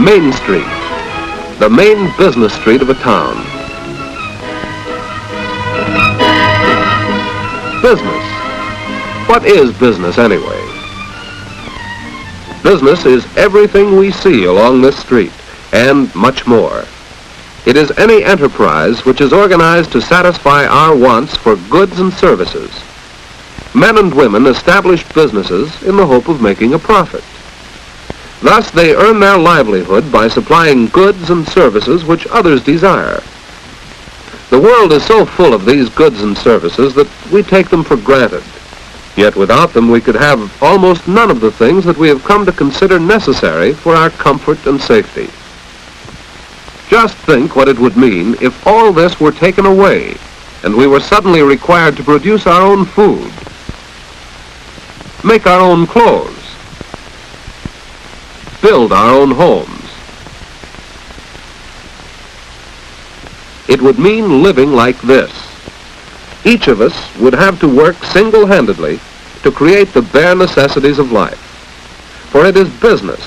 Main Street, the main business street of a town. Business. What is business anyway? Business is everything we see along this street, and much more. It is any enterprise which is organized to satisfy our wants for goods and services. Men and women establish businesses in the hope of making a profit. Thus, they earn their livelihood by supplying goods and services which others desire. The world is so full of these goods and services that we take them for granted. Yet without them we could have almost none of the things that we have come to consider necessary for our comfort and safety. Just think what it would mean if all this were taken away and we were suddenly required to produce our own food, make our own clothes, build our own homes. It would mean living like this. Each of us would have to work single-handedly to create the bare necessities of life. For it is business,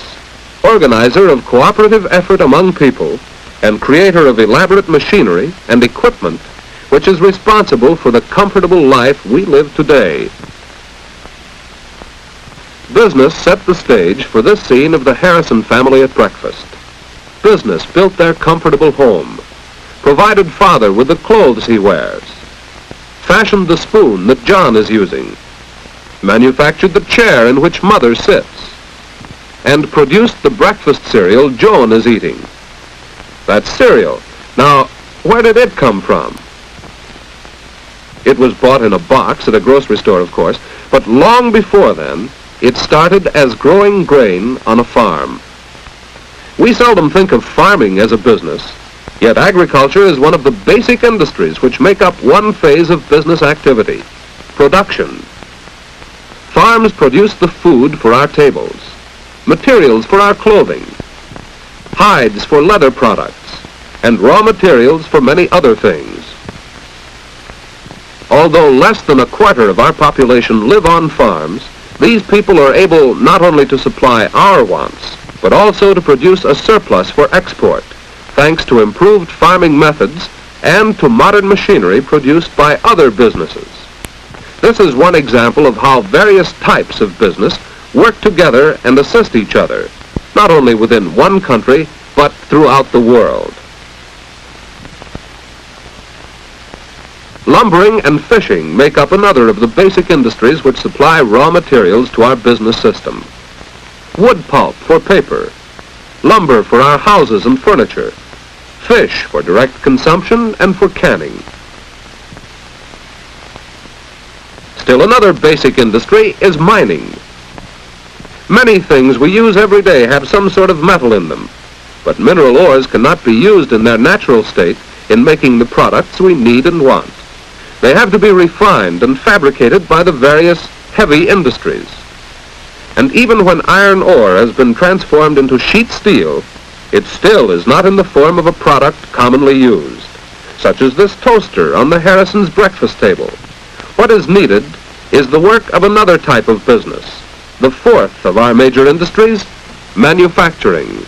organizer of cooperative effort among people, and creator of elaborate machinery and equipment, which is responsible for the comfortable life we live today. Business set the stage for this scene of the Harrison family at breakfast. Business built their comfortable home, provided father with the clothes he wears, fashioned the spoon that John is using, manufactured the chair in which mother sits, and produced the breakfast cereal Joan is eating. That cereal, now, where did it come from? It was bought in a box at a grocery store, of course, but long before then, it started as growing grain on a farm. We seldom think of farming as a business, yet agriculture is one of the basic industries which make up one phase of business activity, production. Farms produce the food for our tables, materials for our clothing, hides for leather products, and raw materials for many other things. Although less than a quarter of our population live on farms, these people are able not only to supply our wants, but also to produce a surplus for export, thanks to improved farming methods and to modern machinery produced by other businesses. This is one example of how various types of business work together and assist each other, not only within one country, but throughout the world. Lumbering and fishing make up another of the basic industries which supply raw materials to our business system. Wood pulp for paper, lumber for our houses and furniture, fish for direct consumption and for canning. Still another basic industry is mining. Many things we use every day have some sort of metal in them, but mineral ores cannot be used in their natural state in making the products we need and want. They have to be refined and fabricated by the various heavy industries. And even when iron ore has been transformed into sheet steel, it still is not in the form of a product commonly used, such as this toaster on the Harrison's breakfast table. What is needed is the work of another type of business, the fourth of our major industries, manufacturing.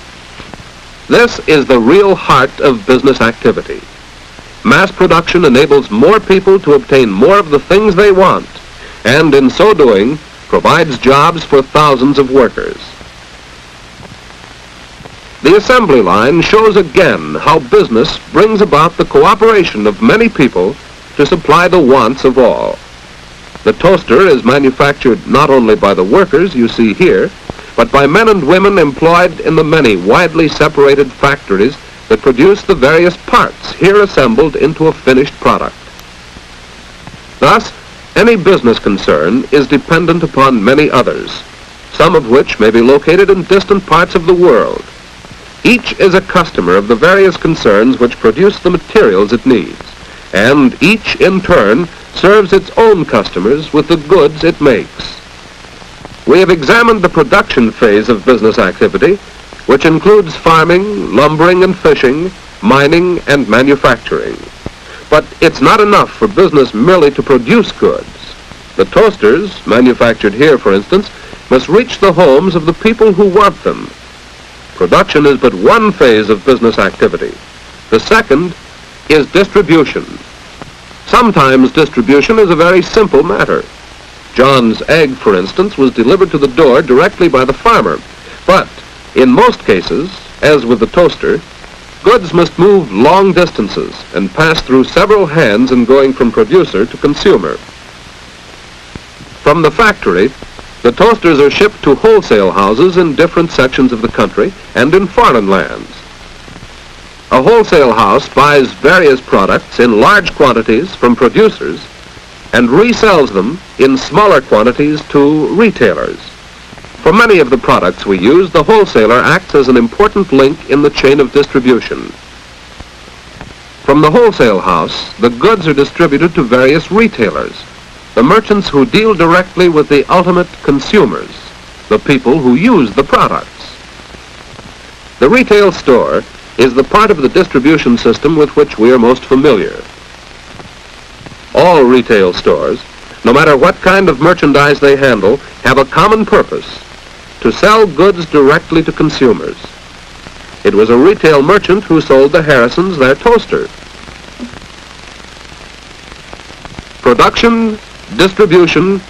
This is the real heart of business activity. Mass production enables more people to obtain more of the things they want, and in so doing, provides jobs for thousands of workers. The assembly line shows again how business brings about the cooperation of many people to supply the wants of all. The toaster is manufactured not only by the workers you see here, but by men and women employed in the many widely separated factories that produce the various parts here assembled into a finished product. Thus, any business concern is dependent upon many others, some of which may be located in distant parts of the world. Each is a customer of the various concerns which produce the materials it needs, and each in turn serves its own customers with the goods it makes. We have examined the production phase of business activity, which includes farming, lumbering and fishing, mining and manufacturing. But it's not enough for business merely to produce goods. The toasters, manufactured here for instance, must reach the homes of the people who want them. Production is but one phase of business activity. The second is distribution. Sometimes distribution is a very simple matter. John's egg, for instance, was delivered to the door directly by the farmer. But in most cases, as with the toaster, goods must move long distances and pass through several hands in going from producer to consumer. From the factory, the toasters are shipped to wholesale houses in different sections of the country and in foreign lands. A wholesale house buys various products in large quantities from producers and resells them in smaller quantities to retailers. For many of the products we use, the wholesaler acts as an important link in the chain of distribution. From the wholesale house, the goods are distributed to various retailers, the merchants who deal directly with the ultimate consumers, the people who use the products. The retail store is the part of the distribution system with which we are most familiar. All retail stores, no matter what kind of merchandise they handle, have a common purpose: to sell goods directly to consumers. It was a retail merchant who sold the Harrisons their toaster. Production, distribution,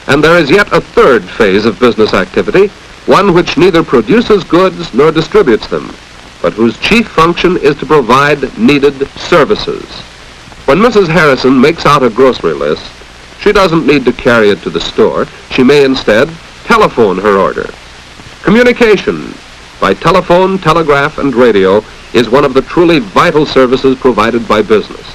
and there is yet a third phase of business activity, one which neither produces goods nor distributes them, but whose chief function is to provide needed services. When Mrs. Harrison makes out a grocery list, she doesn't need to carry it to the store. She may instead telephone her order. Communication by telephone, telegraph, and radio is one of the truly vital services provided by business.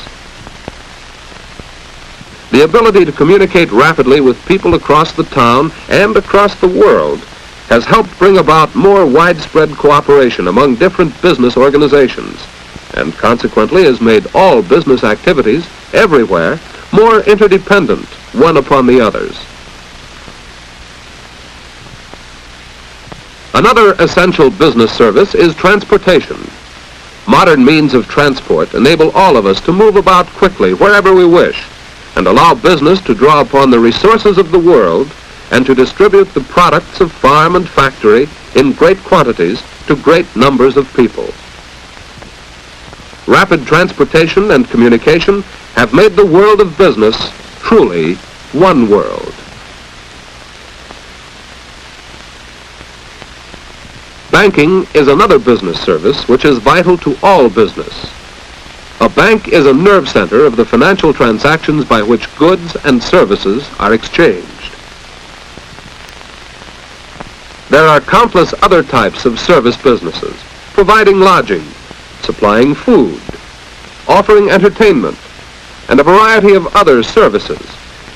The ability to communicate rapidly with people across the town and across the world has helped bring about more widespread cooperation among different business organizations, and consequently has made all business activities everywhere more interdependent one upon the others. Another essential business service is transportation. Modern means of transport enable all of us to move about quickly wherever we wish and allow business to draw upon the resources of the world and to distribute the products of farm and factory in great quantities to great numbers of people. Rapid transportation and communication have made the world of business truly one world. Banking is another business service which is vital to all business. A bank is a nerve center of the financial transactions by which goods and services are exchanged. There are countless other types of service businesses, providing lodging, supplying food, offering entertainment, and a variety of other services,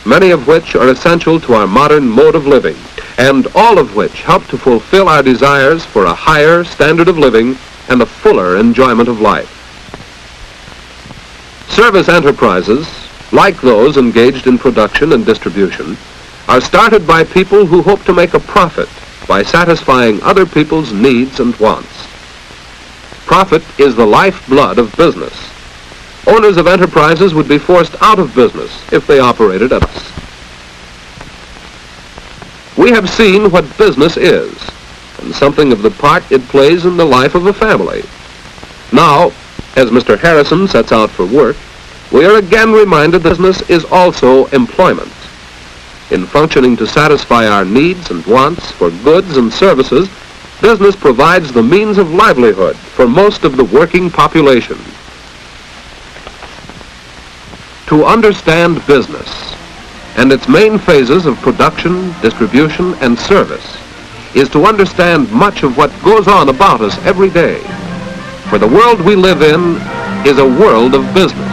many of which are essential to our modern mode of living, and all of which help to fulfill our desires for a higher standard of living and a fuller enjoyment of life. Service enterprises, like those engaged in production and distribution, are started by people who hope to make a profit by satisfying other people's needs and wants. Profit is the lifeblood of business. Owners of enterprises would be forced out of business if they operated at us. We have seen what business is, and something of the part it plays in the life of a family. Now, as Mr. Harrison sets out for work, we are again reminded that business is also employment. In functioning to satisfy our needs and wants for goods and services, business provides the means of livelihood for most of the working population. To understand business and its main phases of production, distribution, and service is to understand much of what goes on about us every day. For the world we live in is a world of business.